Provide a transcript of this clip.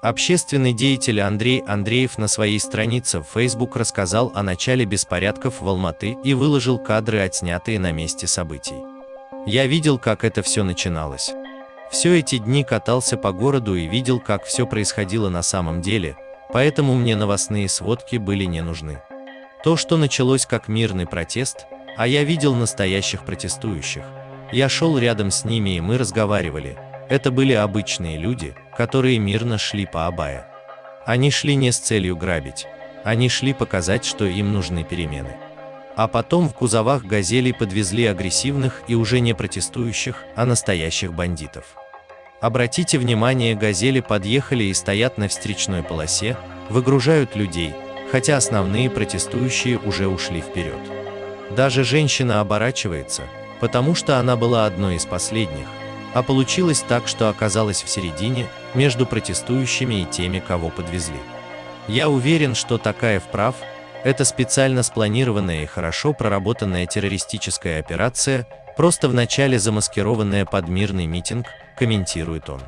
Общественный деятель Андрей Андреев на своей странице в Facebook рассказал о начале беспорядков в Алматы и выложил кадры, отснятые на месте событий. Я видел, как это все начиналось. Все эти дни катался по городу и видел, как все происходило на самом деле, поэтому мне новостные сводки были не нужны. То, что началось как мирный протест, а я видел настоящих протестующих. Я шел рядом с ними и мы разговаривали. Это были обычные люди, которые мирно шли по Абая. Они шли не с целью грабить, они шли показать, что им нужны перемены. А потом в кузовах «Газелей» подвезли агрессивных и уже не протестующих, а настоящих бандитов. Обратите внимание, «Газели» подъехали и стоят на встречной полосе, выгружают людей, хотя основные протестующие уже ушли вперед. Даже женщина оборачивается, потому что она была одной из последних, а получилось так, что оказалась в середине, между протестующими и теми, кого подвезли. Я уверен, что Токаев прав, это специально спланированная и хорошо проработанная террористическая операция, просто вначале замаскированная под мирный митинг, комментирует он.